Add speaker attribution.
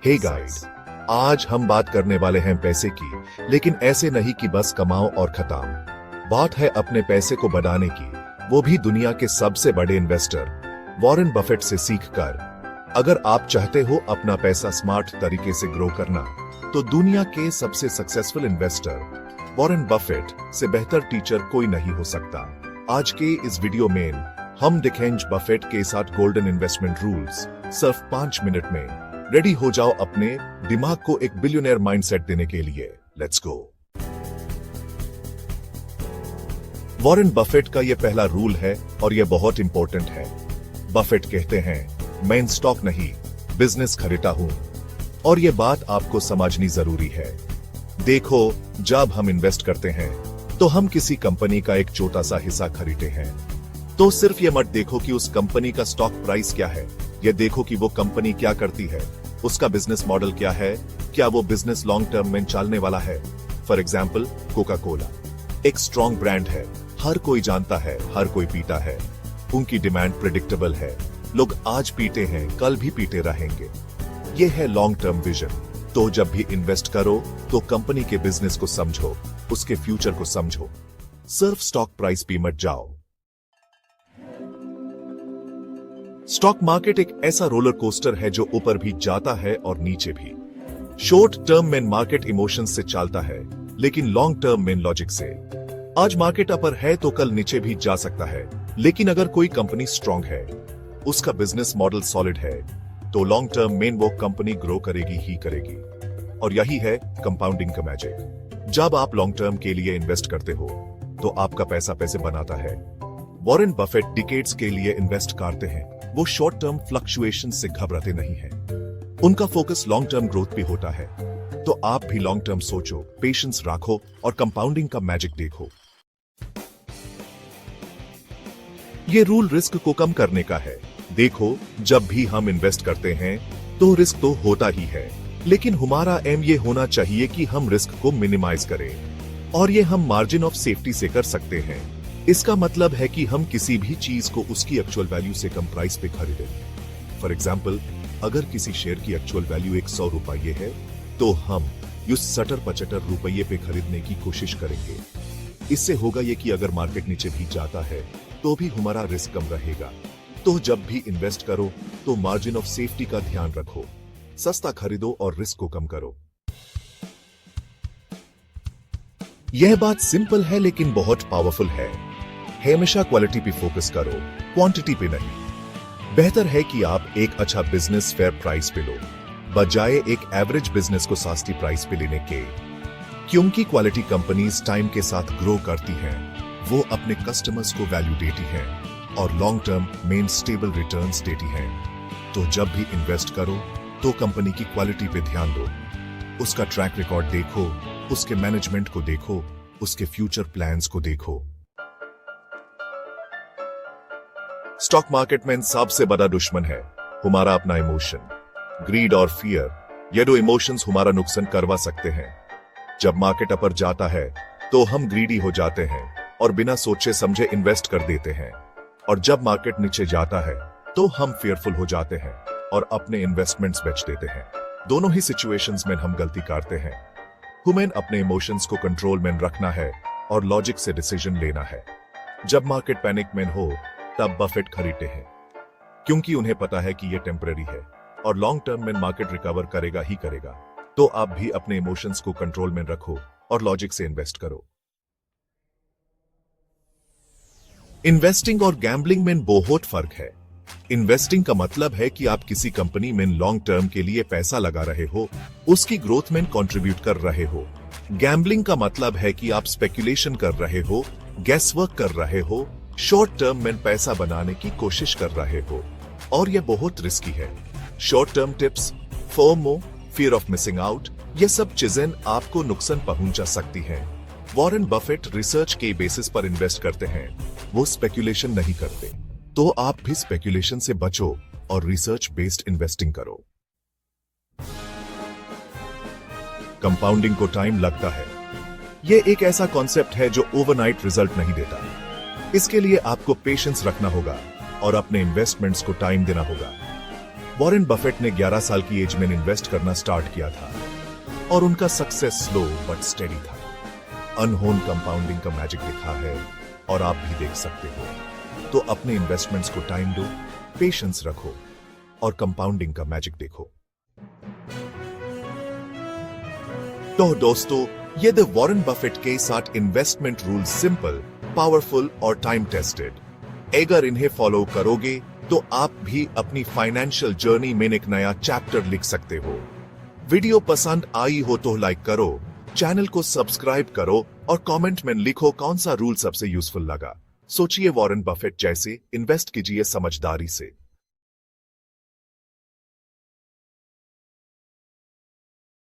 Speaker 1: Hey guys, आज हम बात करने वाले हैं पैसे की, लेकिन ऐसे नहीं कि बस कमाओ और खत्म। बात है अपने पैसे को बढ़ाने की, वो भी दुनिया के सबसे बड़े इन्वेस्टर वॉरेन बफेट से सीखकर। अगर आप चाहते हो अपना पैसा स्मार्ट तरीके से ग्रो करना, तो दुनिया के सबसे सक्सेसफुल इन्वेस्टर वॉरेन बफेट से बेहतर टीचर कोई नहीं हो सकता। आज के इस वीडियो में हम दिखेंगे बफेट के साथ गोल्डन इन्वेस्टमेंट रूल्स सिर्फ 5 मिनट में। रेडी हो जाओ अपने दिमाग को एक बिलियनर माइंडसेट देने के लिए। Let's go. वॉरेन बफेट का यह पहला रूल है और यह बहुत इंपॉर्टेंट है। बफेट कहते हैं, मैं स्टॉक नहीं, बिजनेस खरीदता हूं। और यह बात आपको समझनी जरूरी है। देखो, जब हम इन्वेस्ट करते हैं तो हम किसी कंपनी का एक छोटा सा हिस्सा खरीदते हैं, तो सिर्फ यह मत देखो कि उस कंपनी का स्टॉक प्राइस क्या है। यह देखो कि वो कंपनी क्या करती है, उसका बिजनेस मॉडल क्या है, क्या वो बिजनेस लॉन्ग टर्म में चलने वाला है। फॉर एग्जाम्पल, कोका कोला एक स्ट्रॉन्ग ब्रांड है, हर कोई जानता है, हर कोई पीता है, उनकी डिमांड प्रेडिक्टेबल है, लोग आज पीते हैं, कल भी पीते रहेंगे। यह है लॉन्ग टर्म विजन। तो जब भी इन्वेस्ट करो तो कंपनी के बिजनेस को समझो, उसके फ्यूचर को समझो, सिर्फ स्टॉक प्राइस पे मत जाओ। स्टॉक मार्केट एक ऐसा रोलर कोस्टर है जो ऊपर भी जाता है और नीचे भी। शॉर्ट टर्म में मार्केट इमोशंस से चलता है, लेकिन लॉन्ग टर्म में लॉजिक से। आज मार्केट अपर है तो कल नीचे भी जा सकता है, लेकिन अगर कोई कंपनी स्ट्रांग है, उसका बिजनेस मॉडल सॉलिड है, तो लॉन्ग टर्म में वो कंपनी ग्रो करेगी ही करेगी। और यही है कंपाउंडिंग का मैजिक। जब आप लॉन्ग टर्म के लिए इन्वेस्ट करते हो तो आपका पैसा पैसे बनाता है। वॉरेन बफेट डिकेड्स के लिए इन्वेस्ट करते हैं। वो शॉर्ट टर्म फ्लक्चुएशन से घबराते नहीं हैं। उनका फोकस लॉन्ग टर्म ग्रोथ पे होता है। तो आप भी लॉन्ग टर्म सोचो, पेशेंस रखो और कंपाउंडिंग का मैजिक देखो। ये रूल रिस्क को कम करने का है। देखो, जब भी हम इन्वेस्ट करते हैं तो रिस्क तो होता ही है, लेकिन हमारा एम ये होना चाहिए कि हम रिस्क को मिनिमाइज करें, और ये हम मार्जिन ऑफ सेफ्टी से कर सकते हैं। इसका मतलब है कि हम किसी भी चीज को उसकी एक्चुअल वैल्यू से कम प्राइस पे खरीदें। फॉर एग्जाम्पल, अगर किसी शेयर की एक्चुअल वैल्यू 100 रुपये है, तो हम उस 70-75 रुपये पे खरीदने की कोशिश करेंगे। इससे होगा ये कि अगर मार्केट नीचे भी जाता है तो भी हमारा रिस्क कम रहेगा। तो जब भी इन्वेस्ट करो तो मार्जिन ऑफ सेफ्टी का ध्यान रखो, सस्ता खरीदो और रिस्क को कम करो। यह बात सिंपल है लेकिन बहुत पावरफुल है। हमेशा क्वालिटी पे फोकस करो, क्वांटिटी पे नहीं। बेहतर है कि आप एक अच्छा बिजनेस फेयर प्राइस पे लो, बजाय एक एवरेज बिजनेस को सस्ती प्राइस पे लेने के। क्योंकि क्वालिटी कंपनीज टाइम के साथ ग्रो करती हैं, वो अपने कस्टमर्स को वैल्यू देती हैं और long term main stable returns देती हैं। तो जब भी इन्वेस्ट करो तो कंपनी की क्वालिटी पे ध्यान दो, उसका ट्रैक रिकॉर्ड देखो, उसके मैनेजमेंट को देखो, उसके फ्यूचर प्लान्स को देखो। स्टॉक मार्केट में सबसे बड़ा दुश्मन है हमारा अपना इमोशन, ग्रीड और फियर। ये दो इमोशंस हमारा नुकसान करवा सकते हैं। जब मार्केट अपर जाता है तो हम ग्रीडी हो जाते हैं और बिना सोचे समझे इन्वेस्ट कर देते हैं, और जब मार्केट नीचे जाता है तो हम फियरफुल हो जाते हैं और अपने इन्वेस्टमेंट्स बेच देते हैं। दोनों ही सिचुएशंस में हम गलती करते हैं। हमें अपने इमोशंस को कंट्रोल में रखना है और लॉजिक से डिसीजन लेना है। जब मार्केट पैनिक में हो तब बफेट खरीदते हैं, क्योंकि उन्हें पता है कि यह टेम्पररी है और लॉन्ग टर्म में मार्केट रिकवर करेगा ही करेगा। तो आप भी अपने इमोशंस को कंट्रोल में रखो और लॉजिक से इन्वेस्ट करो। इन्वेस्टिंग और गैम्बलिंग में बहुत फर्क है। इन्वेस्टिंग का मतलब है कि आप किसी कंपनी में लॉन्ग टर्म के लिए पैसा लगा रहे हो, उसकी ग्रोथ में कंट्रीब्यूट कर रहे हो। गैम्बलिंग का मतलब है कि आप स्पेकुलेशन कर रहे हो, गैस वर्क कर रहे हो, शॉर्ट टर्म में पैसा बनाने की कोशिश कर रहे हो, और यह बहुत रिस्की है। Short term tips, FOMO, fear of missing out, ये सब चीजें आपको नुकसान पहुंचा सकती हैं। वॉरेन बफेट रिसर्च के बेसिस पर इन्वेस्ट करते हैं, वो स्पेकुलेशन नहीं करते। तो आप भी स्पेकुलेशन से बचो और रिसर्च बेस्ड इन्वेस्टिंग करो। कंपाउंडिंग को टाइम लगता है। यह एक ऐसा कॉन्सेप्ट है जो ओवरनाइट रिजल्ट नहीं देता। इसके लिए आपको पेशेंस रखना होगा और अपने इन्वेस्टमेंट्स को टाइम देना होगा। वॉरेन बफेट ने 11 साल की एज में इन्वेस्ट करना स्टार्ट किया था और उनका सक्सेस स्लो बट स्टेडी था। अनहोन कंपाउंडिंग का मैजिक दिखा है और आप भी देख सकते हो। तो अपने इन्वेस्टमेंट्स को टाइम दो, पेशेंस रखो और कंपाउंडिंग का मैजिक देखो। तो दोस्तों, ये द वॉरेन बफेट के 60 इन्वेस्टमेंट रूल सिंपल, पावरफुल और टाइम टेस्टेड। अगर इन्हें फॉलो करोगे तो आप भी अपनी फाइनेंशियल जर्नी में एक नया चैप्टर लिख सकते हो। वीडियो पसंद आई हो तो लाइक करो, चैनल को सब्सक्राइब करो और कमेंट में लिखो कौन सा रूल सबसे यूजफुल लगा। सोचिए, वॉरेन बफेट जैसे इन्वेस्ट कीजिए समझदारी से।